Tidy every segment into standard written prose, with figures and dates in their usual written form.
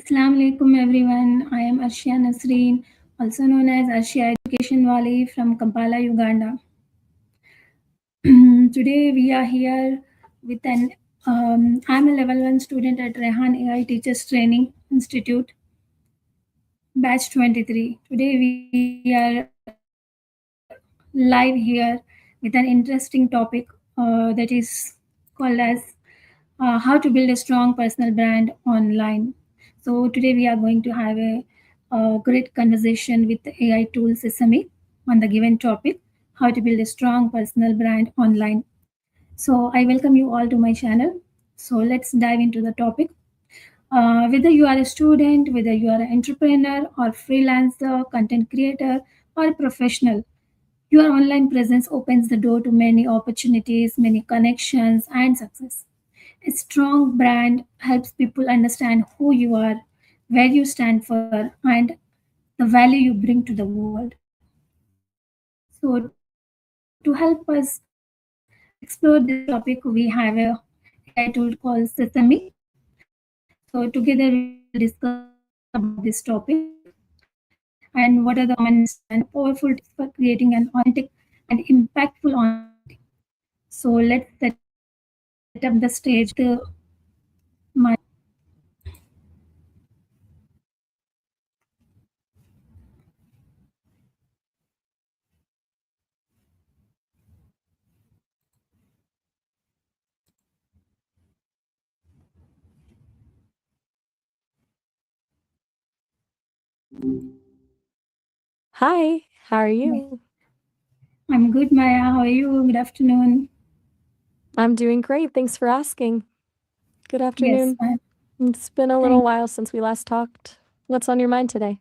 Assalamu alaikum everyone. I am Arshia Nasreen, also known as Arshia Education Wali from Kampala, Uganda. Today we are here with I'm a level 1 student at Rehan AI Teachers Training Institute, batch 23. Today we are live here with an interesting topic that is called as how to build a strong personal brand online. So today we are going to have a great conversation with the AI tool Sesame on the given topic, how to build a strong personal brand online. So I welcome you all to my channel. So let's dive into the topic. Whether you are a student, whether you are an entrepreneur or freelancer, content creator or professional, your online presence opens the door to many opportunities, many connections, and success. A strong brand helps people understand who you are, where you stand for, and the value you bring to the world. So, to help us explore this topic, we have a AI tool called Sesame. So, together we will discuss about this topic and what are the common mistakes and powerful tips for creating an authentic and impactful online community. So, let's set up the stage with my Hi, how are you? I'm good, Maya. How are you? Good afternoon. I'm doing great. Thanks for asking. Good Yes, afternoon. fine. It's been a little Thank. while since we last talked. What's on your mind today?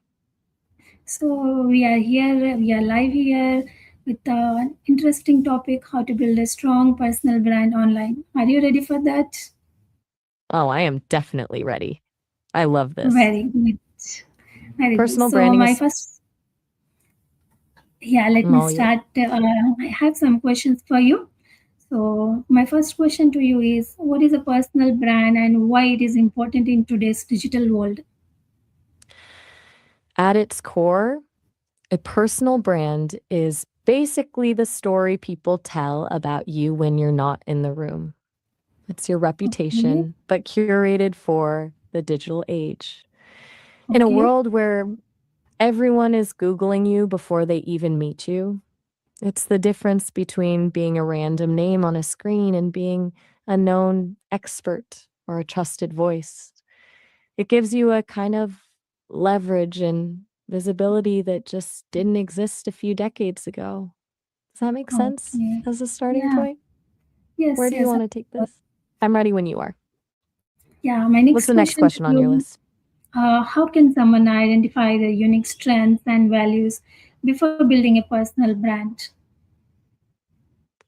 So we are here. We are live here with an interesting topic: how to build a strong personal brand online. Are you ready for that? Oh, I am definitely ready. I love this. Very good. Very good. Personal So branding my is first, yeah, let me all you. start. I have some questions for you. So my first question to you is: what is a personal brand and why it is important in today's digital world? At its core, a personal brand is basically the story people tell about you when you're not in the room. It's your Okay. reputation, but curated for the digital age. In a Okay. world where everyone is Googling you before they even meet you, it's the difference between being a random name on a screen and being a known expert or a trusted voice. It gives you a kind of leverage and visibility that just didn't exist a few decades ago. Does that make sense Okay. as a starting Yeah. point? Where Yes. do you Yes. want to take this? I'm ready when you are. Yeah. My What's next the next question to question on your you: list? how can someone identify their unique strengths and values before building a personal brand?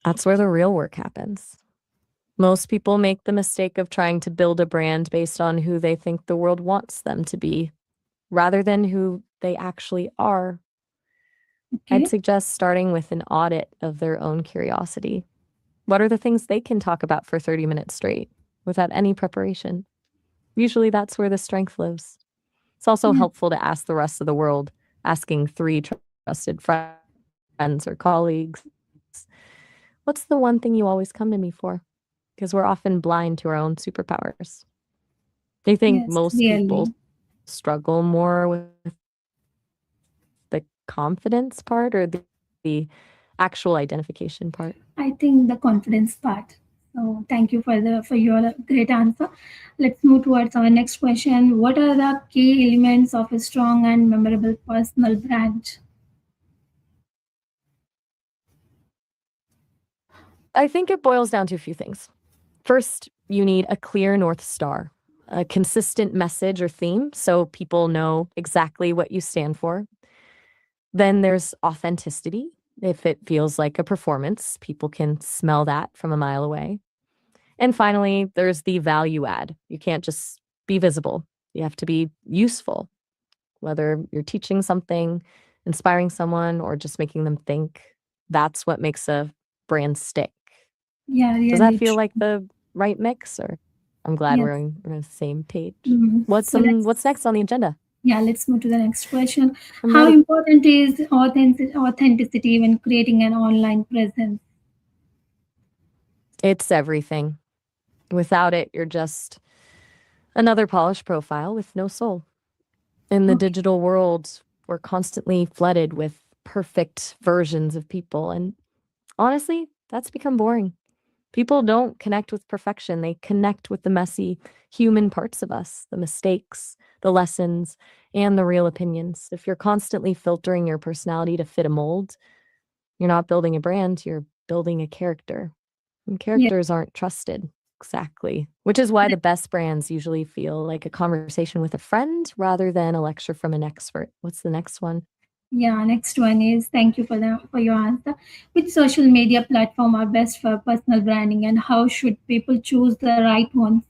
That's where the real work happens. Most people make the mistake of trying to build a brand based on who they think the world wants them to be, rather than who they actually are. I'd Okay. suggest starting with an audit of their own curiosity. What are the things they can talk about for 30 minutes straight without any preparation? Usually that's where the strength lives. It's also Yeah. helpful to ask the rest of the world, asking 3 trusted friends or colleagues, what's the one thing you always come to me for? Because we're often blind to our own superpowers. Do you think Yes. most people Really. struggle more with the confidence part or the actual identification part? I think the confidence part. So thank you for your great answer. Let's move towards our next question. What are the key elements of a strong and memorable personal brand? I think it boils down to a few things. First, you need a clear North Star, a consistent message or theme so people know exactly what you stand for. Then there's authenticity. If it feels like a performance, people can smell that from a mile away. And finally, there's the value add. You can't just be visible, you have to be useful, whether you're teaching something, inspiring someone, or just making them think. That's what makes a brand stick. Yeah, Does that really feel true. like the right mix or? I'm glad Yes. we're on the same page. So let's What's next on the agenda? yeah, let's move to the next question. I'm How ready. important is authenticity when creating an online presence? It's everything. Without it, you're just another polished profile with no soul. In the Okay. digital world, we're constantly flooded with perfect versions of people. And honestly, that's become boring. People don't connect with perfection, they connect with the messy human parts of us, the mistakes, the lessons, and the real opinions. If you're constantly filtering your personality to fit a mold, you're not building a brand, you're building a character. And Yeah. characters aren't trusted. Exactly. Which is why the best brands usually feel like a conversation with a friend rather than a lecture from an expert. What's the next one? Yeah, next one is thank you for your answer. Which social media platform are best for personal branding and how should people choose the right ones?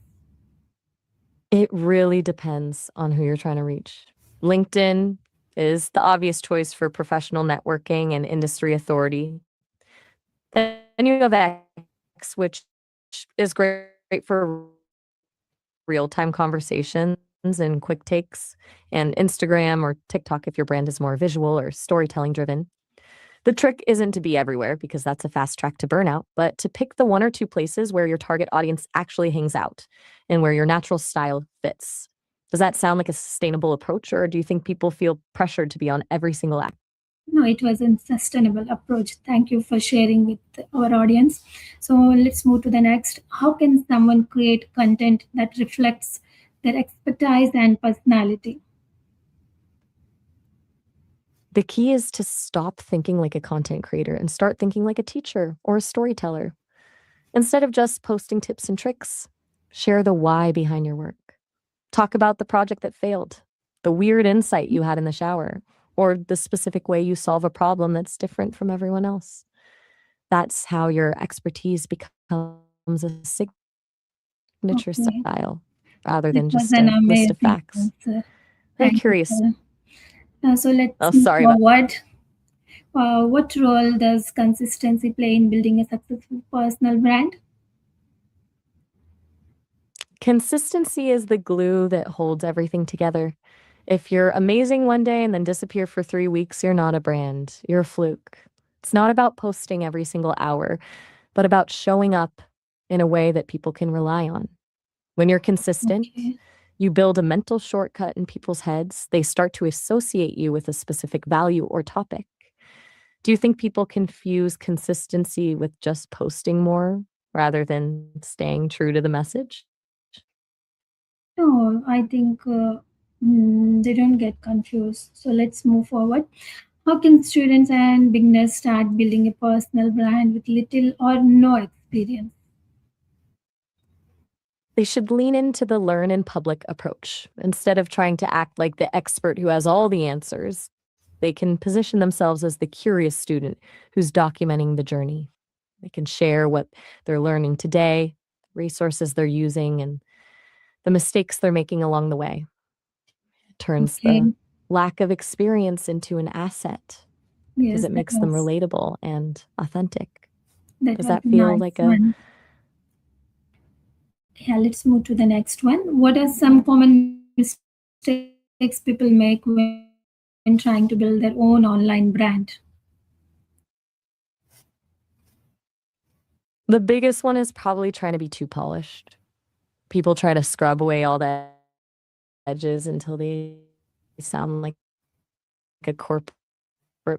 It really depends on who you're trying to reach. LinkedIn is the obvious choice for professional networking and industry authority. Then you have X, which is great for real time conversations and quick takes, and Instagram or TikTok if your brand is more visual or storytelling driven. The trick isn't to be everywhere because that's a fast track to burnout, but to pick the one or two places where your target audience actually hangs out and where your natural style fits. Does that sound like a sustainable approach, or do you think people feel pressured to be on every single app? No, it was a sustainable approach. Thank you for sharing with our audience. So let's move to the next. How can someone create content that reflects their expertise and personality? The key is to stop thinking like a content creator and start thinking like a teacher or a storyteller. Instead of just posting tips and tricks, share the why behind your work. Talk about the project that failed, the weird insight you had in the shower, or the specific way you solve a problem that's different from everyone else. That's how your expertise becomes a signature Okay, style rather this than was just an a list of amazing facts. answer. I'm Thank you curious. for. So let's Oh, move sorry about forward. What role does consistency play in building a successful personal brand? consistency is the glue that holds everything together. If you're amazing one day and then disappear for 3 weeks, you're not a brand. You're a fluke. It's not about posting every single hour, but about showing up in a way that people can rely on. When you're consistent, Okay. you build a mental shortcut in people's heads. They start to associate you with a specific value or topic. Do you think people confuse consistency with just posting more rather than staying true to the message? No, I think they don't get confused. So let's move forward. How can students and beginners start building a personal brand with little or no experience? They should lean into the learn in public approach. Instead of trying to act like the expert who has all the answers, they can position themselves as the curious student who's documenting the journey. They can share what they're learning today, resources they're using, and the mistakes they're making along the way. It turns the Okay. lack of experience into an asset because Yes, it makes them relatable and authentic. that Does was that a feel nice like a one. Yeah, let's move to the next one. What are some common mistakes people make when trying to build their own online brand? the biggest one is probably trying to be too polished. People try to scrub away all the edges until they sound like a corporate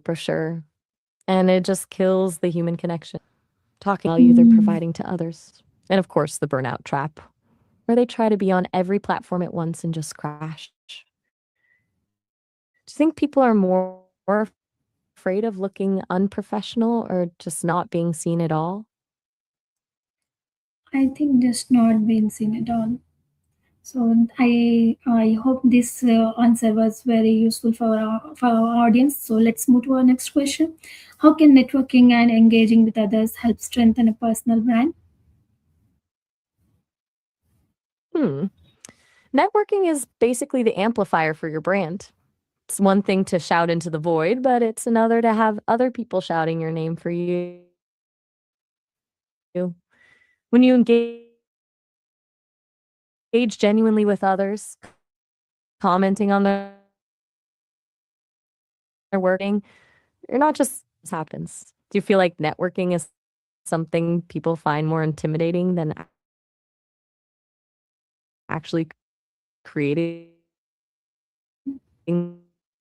brochure, and it just kills the human connection. Talking value they're Hmm. providing to others. And of course, the burnout trap, where they try to be on every platform at once and just crash. Do you think people are more afraid of looking unprofessional or just not being seen at all? I think just not been seen at all. So I hope this answer was very useful for our audience. So let's move to our next question. How can networking and engaging with others help strengthen a personal brand? Hmm. Networking is basically the amplifier for your brand. It's one thing to shout into the void, but it's another to have other people shouting your name for you. When you engage engage genuinely with others, commenting on their working, you're not just happens. Do you feel like networking is something people find more intimidating than actually creating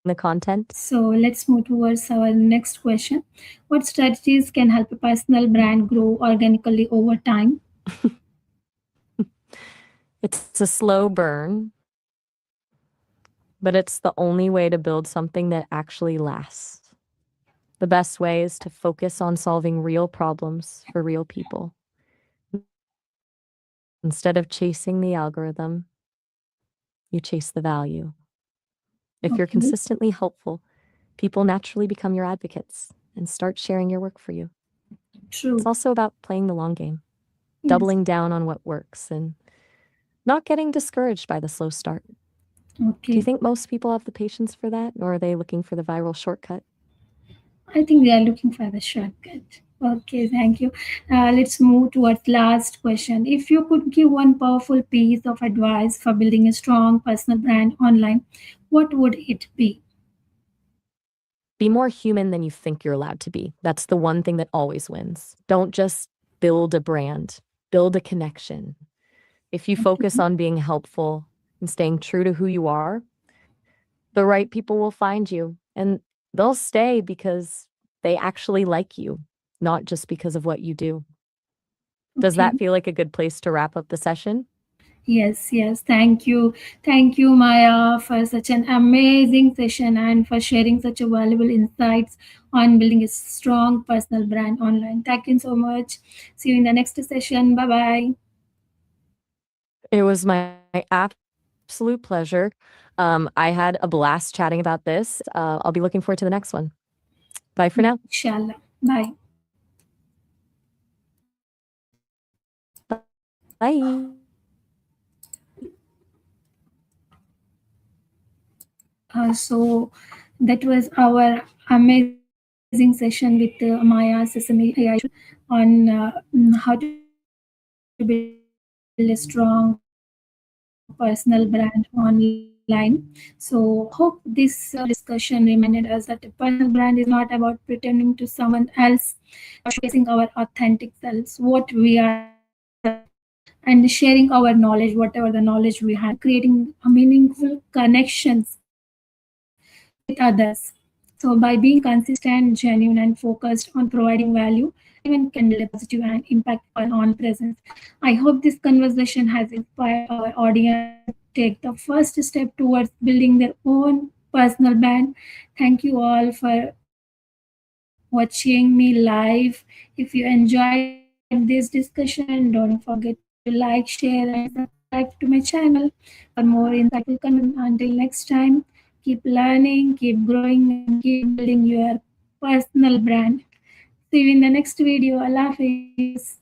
the content? So let's move towards our next question. What strategies can help a personal brand grow organically over time? It's a slow burn, but it's the only way to build something that actually lasts. The best way is to focus on solving real problems for real people. Instead of chasing the algorithm, you chase the value. If you're Okay. consistently helpful, people naturally become your advocates and start sharing your work for you. It's True. also about playing the long game, Yes. doubling down on what works and not getting discouraged by the slow start. Do you Okay. think most people have the patience for that, or are they looking for the viral shortcut? I think they are looking for the shortcut. Okay, thank you. Let's move towards last question. If you could give one powerful piece of advice for building a strong personal brand online, what would it be? Be more human than you think you're allowed to be. That's the one thing that always wins. Don't just build a brand, build a connection. If you focus on being helpful and staying true to who you are, the right people will find you and they'll stay because they actually like you, not just because of what you do. Does Okay. that feel like a good place to wrap up the session? Yes, yes. Thank you. Thank you, Maya, for such an amazing session and for sharing such a valuable insights on building a strong personal brand online. Thank you so much. See you in the next session. Bye bye. It was my absolute pleasure. I had a blast chatting about this. I'll be looking forward to the next one. Bye for now. Inshallah. Bye. Bye. So that was our amazing session with Maya Sesame AI on how to build a strong personal brand online. So hope this discussion reminded us that a personal brand is not about pretending to someone else, but about showcasing our authentic selves, what we are really, and sharing our knowledge, whatever the knowledge we have, and creating meaningful connections with others. So, by being consistent, genuine, and focused on providing value, anyone can build a positive and impact online presence. I hope this conversation has inspired our audience to take the first step towards building their own personal brand. Thank you all for watching me live. If you enjoyed this discussion, don't forget to like, share, and subscribe to my channel for more insightful conversation. Until next time, keep learning, keep growing, and keep building your personal brand. See you in the next video. Allah Hafiz.